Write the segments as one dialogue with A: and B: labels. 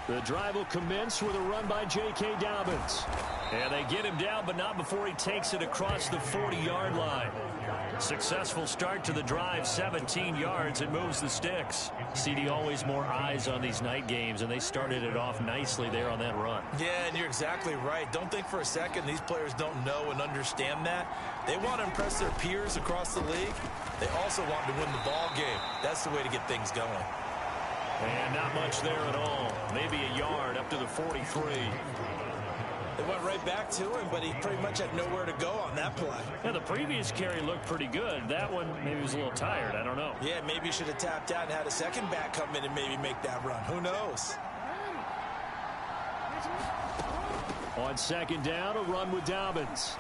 A: The drive will commence with a run by J.K. Dobbins. And they get him down, but not before he takes it across the 40-yard line. Successful start to the drive, 17 yards, and moves the sticks. CD, always more eyes on these night games, and they started it off nicely there on that run.
B: Yeah, and you're exactly right. Don't think for a second these players don't know and understand that. They want to impress their peers across the league. They also want to win the ball game. That's the way to get things going.
A: And not much there at all. Maybe a yard up to the 43.
B: They went right back to him, but he pretty much had nowhere to go on that play.
A: Yeah, the previous carry looked pretty good. That one, maybe was a little tired. I don't know.
B: Yeah, maybe he should have tapped out and had a second back come in and maybe make that run. Who knows?
A: On second down, a run with Dobbins.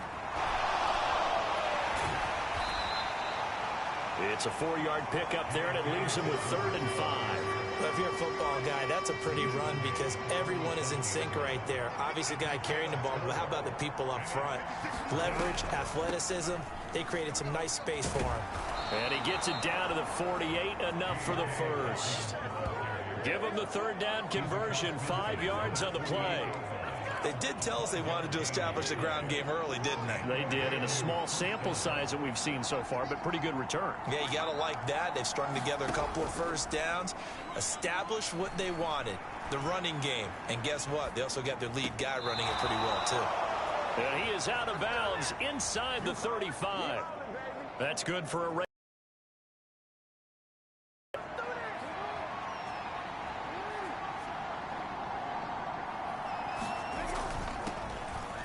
A: It's a 4-yard pickup there, and it leaves him with 3rd and 5.
B: But if you're a football guy, that's a pretty run because everyone is in sync right there. Obviously, the guy carrying the ball, but how about the people up front? Leverage, athleticism, they created some nice space for him.
A: And he gets it down to the 48, enough for the first. Give him the 3rd down conversion, 5 yards on the play.
B: They did tell us they wanted to establish the ground game early, didn't they?
A: They did, in a small sample size that we've seen so far, but pretty good return.
B: Yeah, you got to like that. They've strung together a couple of first downs, established what they wanted, the running game. And guess what? They also got their lead guy running it pretty well, too.
A: And he is out of bounds inside the 35. That's good for a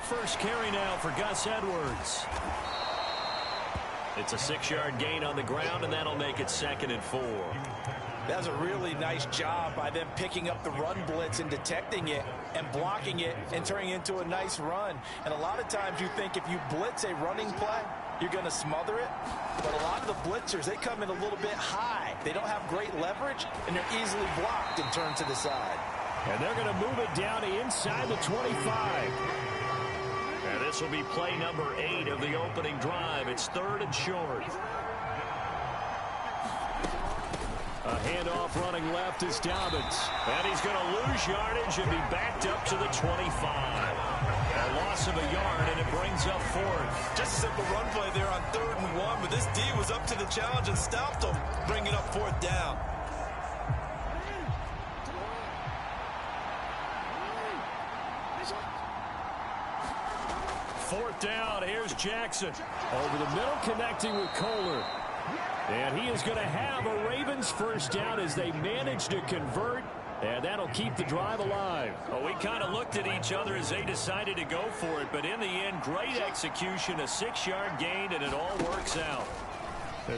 A: first carry now for Gus Edwards. It's a 6-yard gain on the ground, and that'll make it 2nd and 4.
B: That's a really nice job by them picking up the run blitz and detecting it and blocking it and turning it into a nice run. And a lot of times you think if you blitz a running play, you're going to smother it. But a lot of the blitzers, they come in a little bit high. They don't have great leverage, and they're easily blocked and turned to the side.
A: And they're going to move it down to inside the 25. And this will be play number 8 of the opening drive. It's 3rd and short. A handoff running left is Dobbins. And he's going to lose yardage and be backed up to the 25. A loss of a yard, and it brings up 4th.
B: Just a simple run play there on 3rd and 1, but this D was up to the challenge and stopped him, bringing up 4th down.
A: Fourth down, here's Jackson. Over the middle, connecting with Kohler. And he is going to have a Ravens first down as they manage to convert. And that'll keep the drive alive. Well, we kind of looked at each other as they decided to go for it. But in the end, great execution, a 6-yard gain, and it all works out.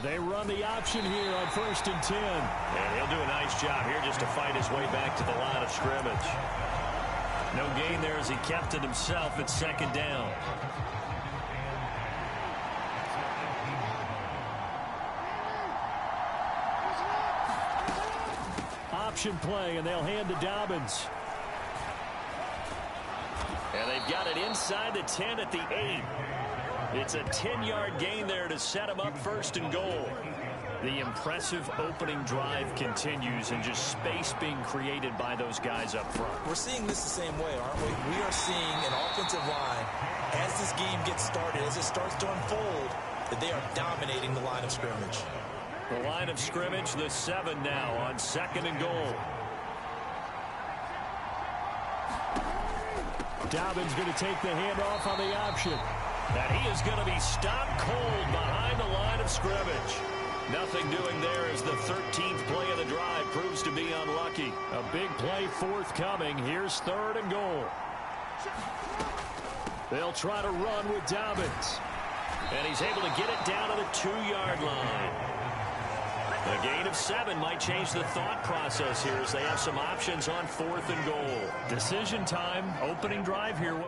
A: They run the option here on 1st and 10. And he'll do a nice job here just to fight his way back to the line of scrimmage. No gain there as he kept it himself at 2nd down. Option play, and they'll hand to Dobbins. And they've got it inside the 10 at the 8. It's a 10-yard gain there to set him up 1st and goal. The impressive opening drive continues, and just space being created by those guys up front.
B: We're seeing this the same way, aren't we? We are seeing an offensive line, as this game gets started, as it starts to unfold, that they are dominating the line of scrimmage.
A: The line of scrimmage, the 7 now on 2nd and goal. Dobbins going to take the handoff on the option. And he is going to be stopped cold behind the line of scrimmage. Nothing doing there as the 13th play of the drive proves to be unlucky. A big play forthcoming. Here's 3rd and goal. They'll try to run with Dobbins. And he's able to get it down to the 2-yard line. A gain of 7 might change the thought process here as they have some options on 4th and goal. Decision time, opening drive here.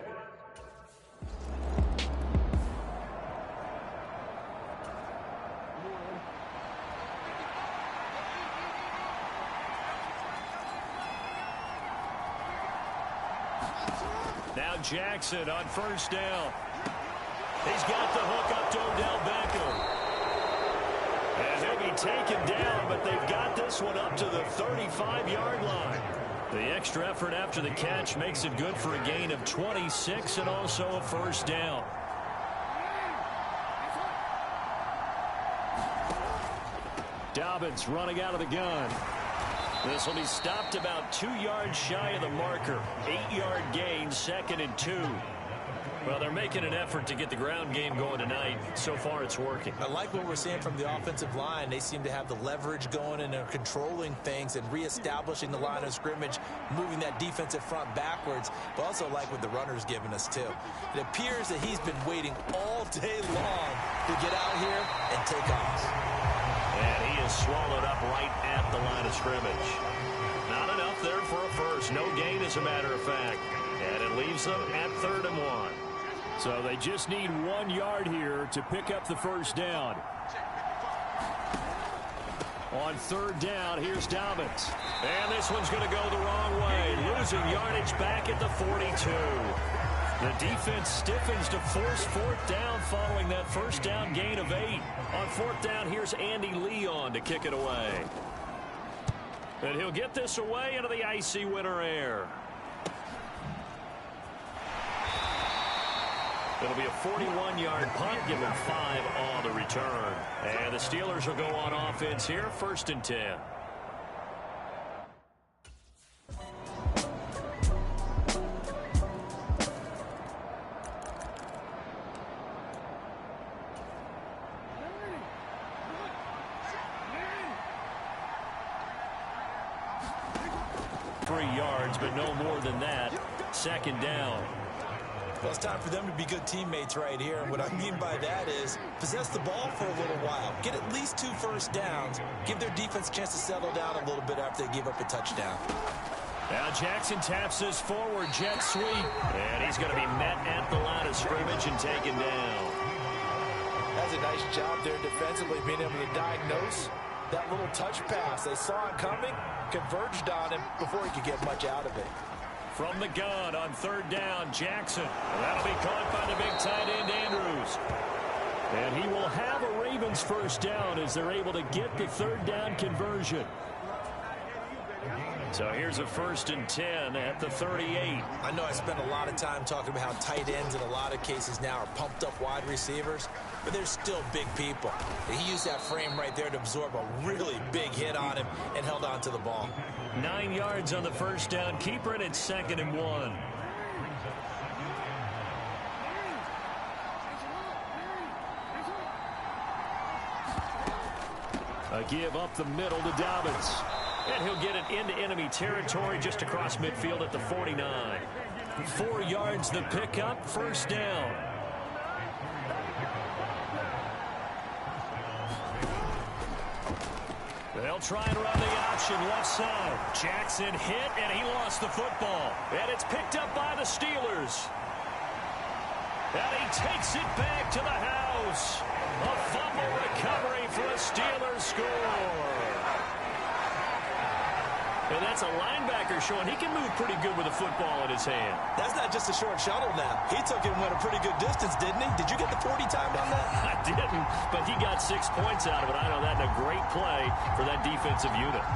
A: Now Jackson on 1st down. He's got the hook up to Odell Beckham. And he'll be taken down, but they've got this one up to the 35-yard line. The extra effort after the catch makes it good for a gain of 26 and also a first down. Dobbins running out of the gun. This will be stopped about 2 yards shy of the marker. 8-yard gain, 2nd and 2. Well, they're making an effort to get the ground game going tonight. So far, it's working.
B: I like what we're seeing from the offensive line. They seem to have the leverage going and are controlling things and reestablishing the line of scrimmage, moving that defensive front backwards, but also like what the runner's giving us, too. It appears that he's been waiting all day long to get out here and take off.
A: And he is swallowed up right at the line of scrimmage. Not enough there for a first. No gain, as a matter of fact. And it leaves them at 3rd and 1. So they just need 1 yard here to pick up the first down. On 3rd down, here's Dobbins. And this one's going to go the wrong way. Losing yardage back at the 42. The defense stiffens to force 4th down following that first down gain of 8. On 4th down, here's Andy Leon to kick it away. And he'll get this away into the icy winter air. It'll be a 41-yard punt. Give them 5 on the return. And the Steelers will go on offense here, 1st and 10. But no more than that. 2nd down.
B: Well, it's time for them to be good teammates right here. And what I mean by that is possess the ball for a little while. Get at least 2 first downs. Give their defense a chance to settle down a little bit after they give up a touchdown.
A: Now Jackson taps this forward jet sweep. And he's going to be met at the line of scrimmage and taken down.
B: That's a nice job there defensively, being able to diagnose that little touch pass. They saw it coming, converged on him before he could get much out of it.
A: From the gun on 3rd down, Jackson. And that'll be caught by the big tight end, Andrews. And he will have a Ravens first down as they're able to get the 3rd down conversion. So here's a 1st and 10 at the 38.
B: I know I spent a lot of time talking about how tight ends in a lot of cases now are pumped up wide receivers, but they're still big people. He used that frame right there to absorb a really big hit on him and held on to the ball.
A: 9 yards on the first down. Keeper it at 2nd and 1. A give up the middle to Dobbins. And he'll get it into enemy territory just across midfield at the 49. 4 yards the pickup, first down. They'll try and run the option left side. Jackson hit, and he lost the football. And it's picked up by the Steelers. And he takes it back to the house. A fumble recovery for a Steelers score. And that's a linebacker showing he can move pretty good with a football in his hand.
B: That's not just a short shuttle now. He took it and went a pretty good distance, didn't he? Did you get the 40 time on that?
A: I didn't, but he got 6 points out of it. I know that in a great play for that defensive unit.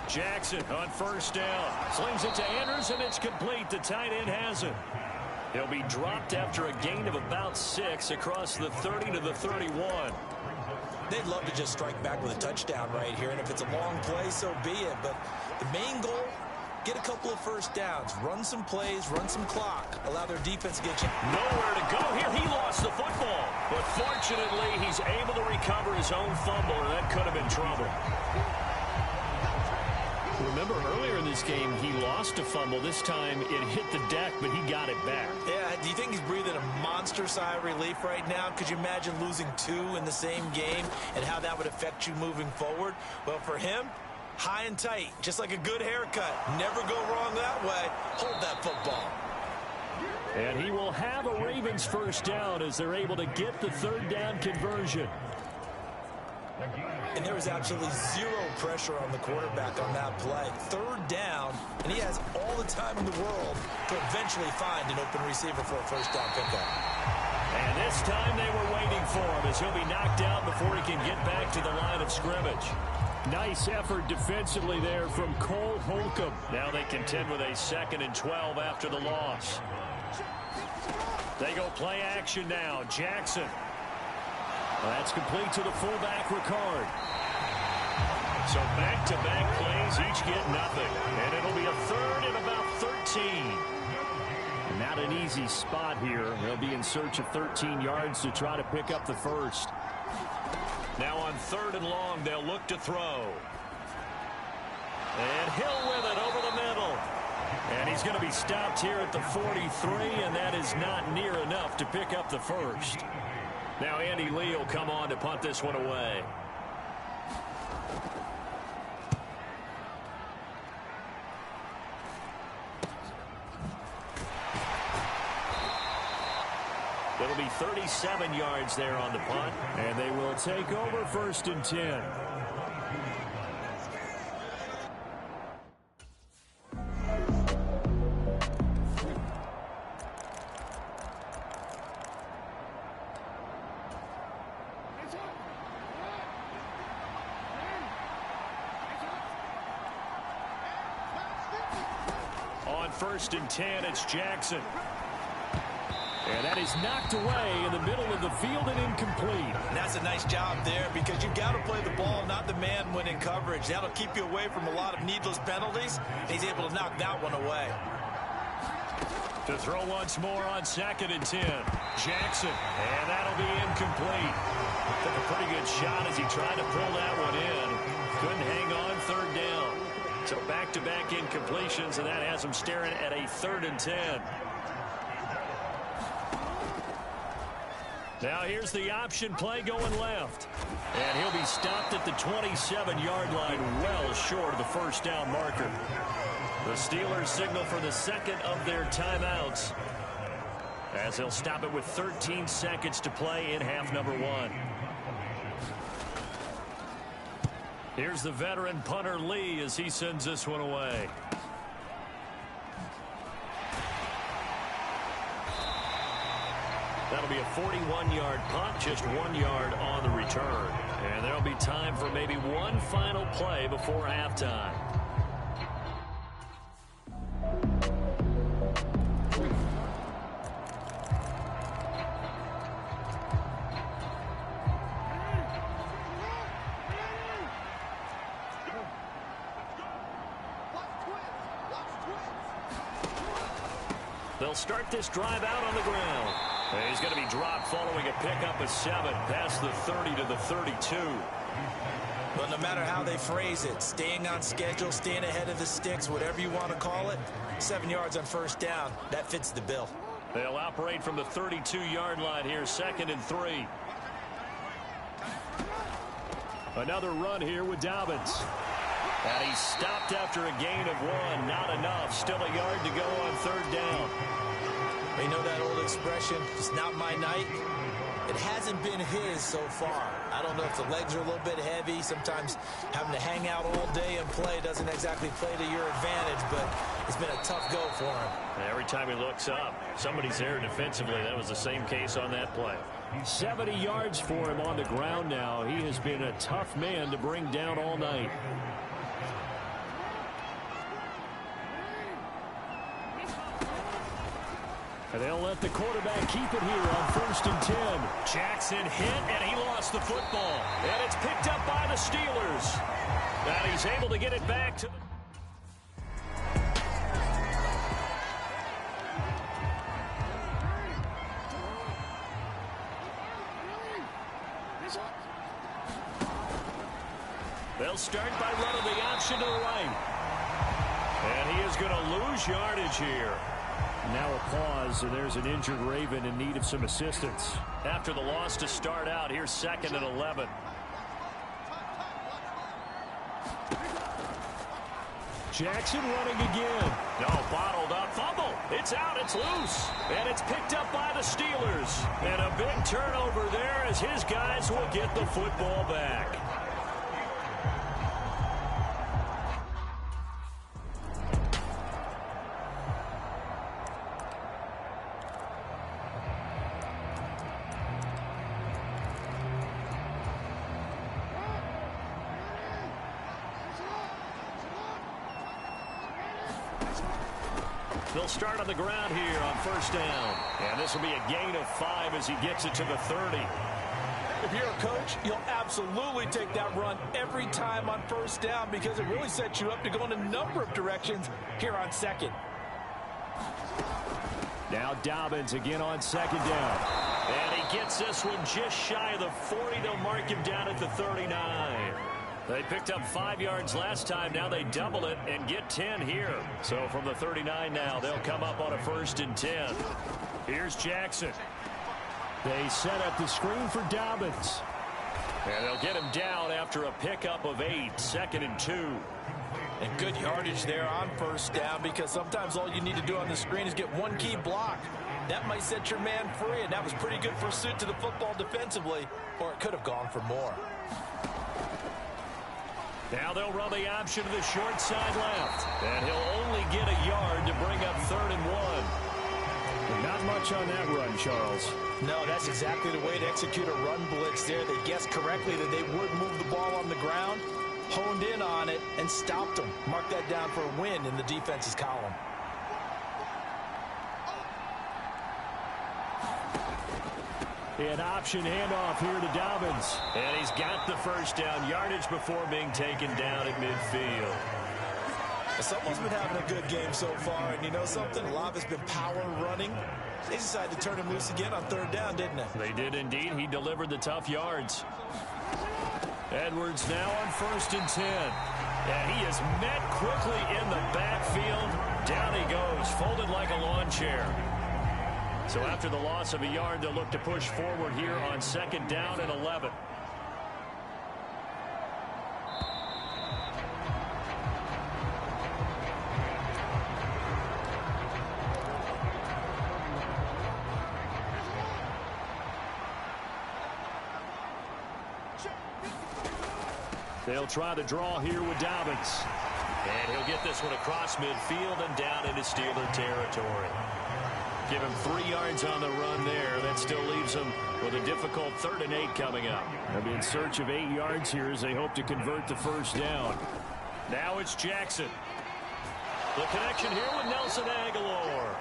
A: Jackson on first down. Slings it to Andrews, and it's complete. The tight end has it. He'll be dropped after a gain of about 6 across the 30 to the 31.
B: They'd love to just strike back with a touchdown right here, and if it's a long play, so be it. But the main goal, get a couple of first downs, run some plays, run some clock, allow their defense to get you.
A: Nowhere to go here. He lost the football. But fortunately, he's able to recover his own fumble, and that could have been trouble. Remember, earlier in this game, he lost a fumble. This time, it hit the deck, but he got it back.
B: Yeah, do you think he's breathing a monster sigh of relief right now? Could you imagine losing 2 in the same game and how that would affect you moving forward? Well, for him, high and tight, just like a good haircut. Never go wrong that way. Hold that football.
A: And he will have a Ravens Ravens first down as they're able to get the third down conversion.
B: And there was absolutely zero pressure on the quarterback on that play. Third down, and he has all the time in the world to eventually find an open receiver for a first down pickup.
A: And this time they were waiting for him as he'll be knocked down before he can get back to the line of scrimmage. Nice effort defensively there from Cole Holcomb. Now they contend with a 2nd and 12 after the loss. They go play action now. Jackson. That's complete to the fullback, Ricard. So back-to-back plays, each get nothing. And it'll be a 3rd and about 13. Not an easy spot here. They'll be in search of 13 yards to try to pick up the first. Now on 3rd and long, they'll look to throw. And Hill with it over the middle. And he's going to be stopped here at the 43, and that is not near enough to pick up the first. Now Andy Lee will come on to punt this one away. It'll be 37 yards there on the punt, and they will take over 1st and 10. On 1st and 10, it's Jackson. And that is knocked away in the middle of the field and incomplete.
B: And that's a nice job there because you've got to play the ball, not the man when in coverage. That'll keep you away from a lot of needless penalties. And he's able to knock that one away.
A: To throw once more on 2nd and 10. Jackson. And that'll be incomplete. Took a pretty good shot as he tried to pull that one in. Couldn't hang on 3rd down. So back-to-back incompletions, and that has him staring at a 3rd and 10. Now here's the option play going left. And he'll be stopped at the 27-yard line, well short of the first down marker. The Steelers signal for the 2nd of their timeouts, as they'll stop it with 13 seconds to play in half number 1. Here's the veteran punter Lee as he sends this one away. That'll be a 41-yard punt, just 1 yard on the return. And there'll be time for maybe one final play before halftime. They'll start this drive out on the ground. And he's going to be dropped following a pickup of 7 past the 30 to the 32.
B: Well, no matter how they phrase it, staying on schedule, staying ahead of the sticks, whatever you want to call it, 7 yards on first down, that fits the bill.
A: They'll operate from the 32-yard line here, 2nd and 3. Another run here with Dobbins. And he's stopped after a gain of 1. Not enough. Still a yard to go on 3rd down.
B: You know that old expression, it's not my night? It hasn't been his so far. I don't know if the legs are a little bit heavy. Sometimes having to hang out all day and play doesn't exactly play to your advantage, but it's been a tough go for him.
A: Every time he looks up, somebody's there defensively. That was the same case on that play. 70 yards for him on the ground now. He has been a tough man to bring down all night. And they'll let the quarterback keep it here on 1st and 10. Jackson hit, and he lost the football. And it's picked up by the Steelers. And he's able to get it back to the... They'll start by running the option to the right. And he is going to lose yardage here. Now a pause, and there's an injured Raven in need of some assistance. After the loss to start out, here's 2nd and 11. Jackson running again. No, bottled up. Fumble. It's It's out. It's loose. And it's picked up by the Steelers. And a big turnover there as his guys will get the football back. They'll start on the ground here on first down. And this will be a gain of 5 as he gets it to the 30.
B: If you're a coach, you'll absolutely take that run every time on first down because it really sets you up to go in a number of directions here on second.
A: Now Dobbins again on second down. And he gets this one just shy of the 40. They'll mark him down at the 39. They picked up 5 yards last time. Now they double it and get 10 here. So from the 39 now, they'll come up on a 1st and 10. Here's Jackson. They set up the screen for Dobbins. And they'll get him down after a pickup of 8, 2nd and 2.
B: And good yardage there on first down because sometimes all you need to do on the screen is get one key block. That might set your man free, and that was pretty good pursuit to the football defensively, or it could have gone for more.
A: Now they'll run the option to the short side left. And he'll only get a yard to bring up 3rd and 1. Not much on that run, Charles.
B: No, that's exactly the way to execute a run blitz there. They guessed correctly that they would move the ball on the ground, honed in on it, and stopped them. Mark that down for a win in the defense's column.
A: An option handoff here to Dobbins. And he's got the first down yardage before being taken down at midfield.
B: Someone's been having a good game so far, and you know something? A lot of it's been power running. They decided to turn him loose again on 3rd down, didn't they?
A: They did indeed. He delivered the tough yards. Edwards now on 1st and 10. And he is met quickly in the backfield. Down he goes, folded like a lawn chair. So after the loss of a yard, they'll look to push forward here on 2nd down and 11. They'll try the draw here with Dobbins. And he'll get this one across midfield and down into Steeler territory. Give him 3 yards on the run there. That still leaves him with a difficult 3rd and 8 coming up. They'll be in search of 8 yards here as they hope to convert the first down. Now it's Jackson. The connection here with Nelson Aguilar.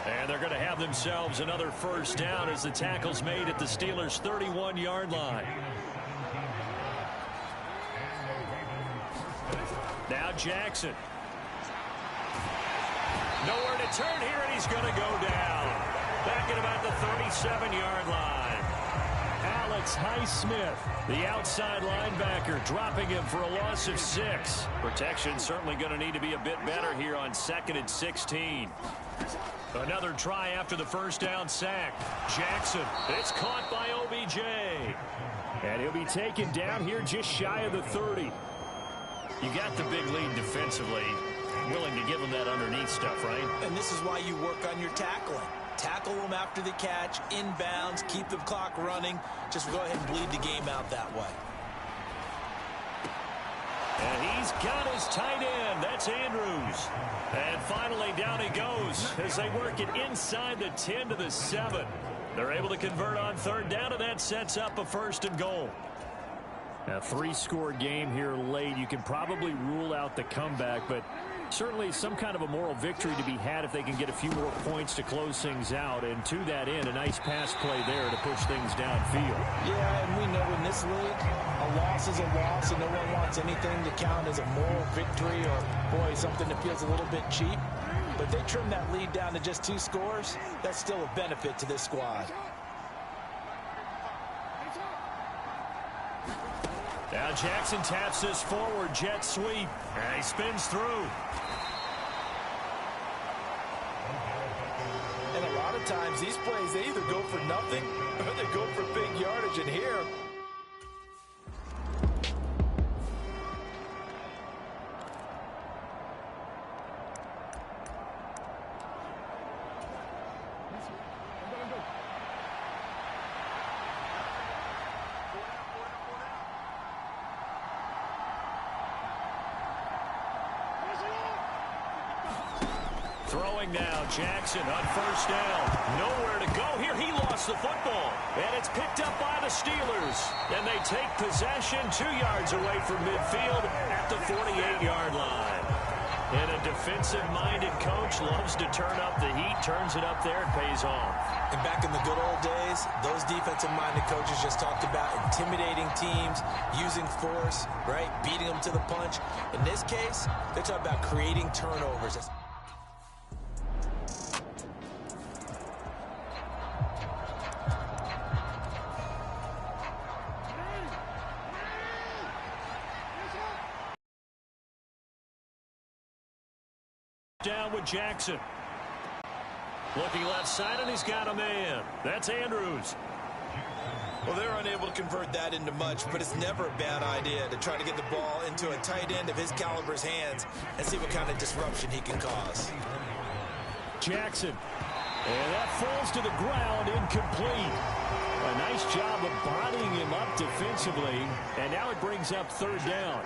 A: And they're going to have themselves another first down as the tackle's made at the Steelers' 31-yard line. Now Jackson. Nowhere to turn here, and he's going to go down. Back at about the 37-yard line. Alex Highsmith, the outside linebacker, dropping him for a loss of 6. Protection certainly going to need to be a bit better here on 2nd and 16. Another try after the first down sack. Jackson, it's caught by OBJ. And he'll be taken down here just shy of the 30. You got the big lead defensively. Willing to give them that underneath stuff, right?
B: And this is why you work on your tackling. Tackle them after the catch, inbounds, keep the clock running. Just go ahead and bleed the game out that way.
A: And he's got his tight end. That's Andrews. And finally down he goes as they work it inside the 10 to the 7. They're able to convert on 3rd down, and that sets up a 1st and goal. A 3-score game here late. You can probably rule out the comeback, but certainly some kind of a moral victory to be had if they can get a few more points to close things out. And to that end, a nice pass play there to push things downfield.
B: Yeah, and we know in this league, a loss is a loss, and no one wants anything to count as a moral victory or, boy, something that feels a little bit cheap. But they trim that lead down to just 2 scores. That's still a benefit to this squad.
A: Now Jackson taps this forward jet sweep. And he spins through.
B: And a lot of times these plays, they either go for nothing or they go for big yardage. And here,
A: Throwing now, Jackson on first down. Nowhere to go here. He lost the football. And it's picked up by the Steelers. And they take possession 2 yards away from midfield at the 48-yard line. And a defensive-minded coach loves to turn up the heat, turns it up there, and pays off.
B: And back in the good old days, those defensive-minded coaches just talked about intimidating teams, using force, right, beating them to the punch. In this case, they're talking about creating turnovers.
A: Down with Jackson. Looking left side, and he's got a man. That's Andrews.
B: Well, they're unable to convert that into much, but it's never a bad idea to try to get the ball into a tight end of his caliber's hands and see what kind of disruption he can cause.
A: Jackson. And that falls to the ground, incomplete. A nice job of bodying him up defensively, and now it brings up third down.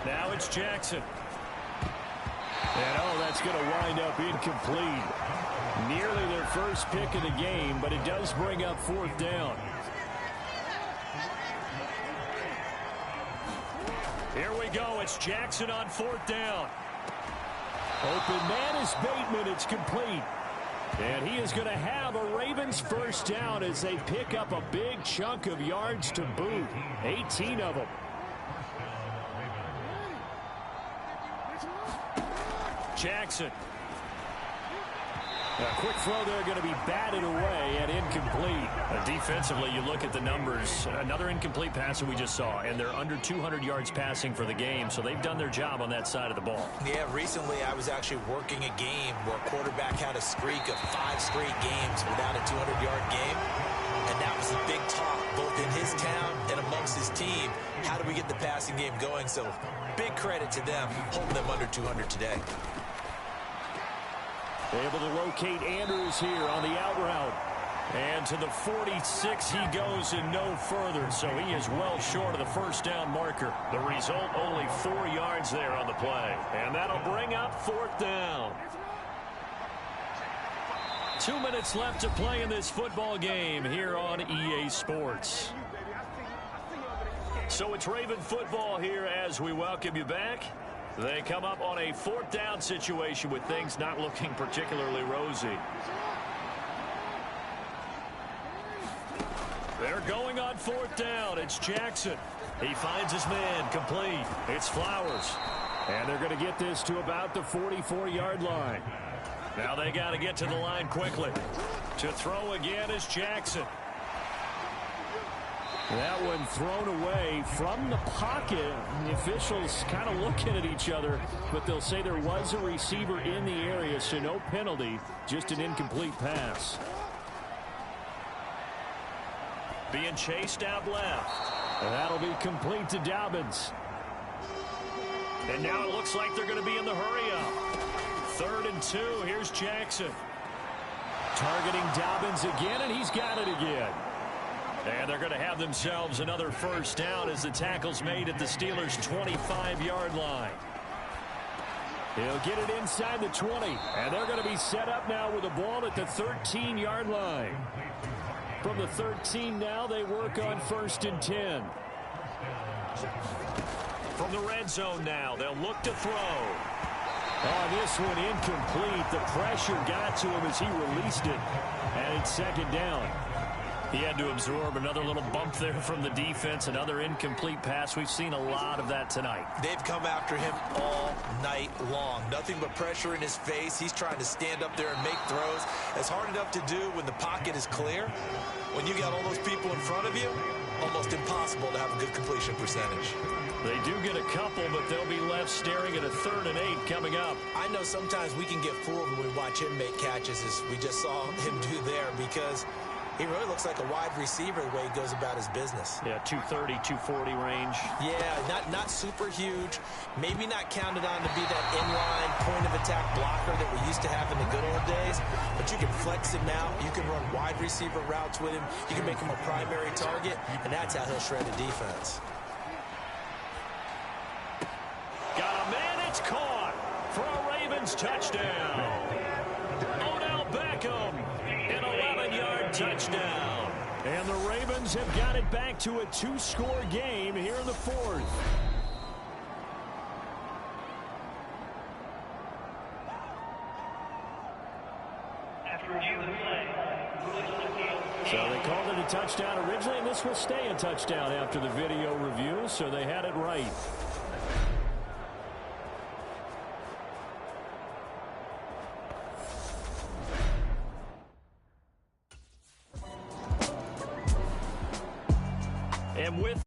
A: Now it's Jackson. And, oh, that's going to wind up incomplete. Nearly their first pick of the game, but it does bring up fourth down. Here we go. It's Jackson on fourth down. Open man is Bateman. It's complete. And he is going to have a Ravens first down as they pick up a big chunk of yards to boot. 18 of them. Jackson. A quick throw there, going to be batted away and incomplete. Defensively, you look at the numbers. Another incomplete pass that we just saw, and they're under 200 yards passing for the game, so they've done their job on that side of the ball.
B: Yeah, recently I was actually working a game where a quarterback had a streak of 5 straight games without a 200-yard game, and that was a big talk, both in his town and amongst his team. How do we get the passing game going? So big credit to them, holding them under 200 today.
A: Able to locate Andrews here on the out route. And to the 46 he goes and no further. So he is well short of the first down marker. The result, only 4 yards there on the play. And that'll bring up fourth down. 2 minutes left to play in this football game here on EA Sports. So it's Raven football here as we welcome you back. They come up on a fourth down situation with things not looking particularly rosy. They're going on fourth down. It's Jackson. He finds his man, complete. It's Flowers. And they're going to get this to about the 44-yard line. Now they got to get to the line quickly. To throw again is Jackson. That one thrown away from the pocket. The officials kind of looking at each other, but they'll say there was a receiver in the area, so no penalty, just an incomplete pass. Being chased out left. And that'll be complete to Dobbins. And now it looks like they're going to be in the hurry-up. 3rd and 2. Here's Jackson. Targeting Dobbins again, and he's got it again. And they're going to have themselves another first down as the tackle's made at the Steelers' 25-yard line. He'll get it inside the 20. And they're going to be set up now with the ball at the 13-yard line. From the 13 now, they work on 1st and 10. From the red zone now, they'll look to throw. Oh, this one incomplete. The pressure got to him as he released it. And it's 2nd down. He had to absorb another little bump there from the defense, another incomplete pass. We've seen a lot of that tonight.
B: They've come after him all night long. Nothing but pressure in his face. He's trying to stand up there and make throws. It's hard enough to do when the pocket is clear. When you got all those people in front of you, almost impossible to have a good completion percentage.
A: They do get a couple, but they'll be left staring at a 3rd and 8 coming up.
B: I know sometimes we can get fooled when we watch him make catches, as we just saw him do there, because he really looks like a wide receiver the way he goes about his business.
A: Yeah, 230, 240 range.
B: Yeah, not super huge. Maybe not counted on to be that inline point-of-attack blocker that we used to have in the good old days. But you can flex him out. You can run wide receiver routes with him. You can make him a primary target, and that's how he'll shred a defense.
A: Got a man. Ravens touchdown. Odell Beckham, an 11-yard touchdown. And the Ravens have got it back to a 2-score game here in the fourth. So they called it a touchdown originally, and this will stay a touchdown after the video review, so they had it right. And with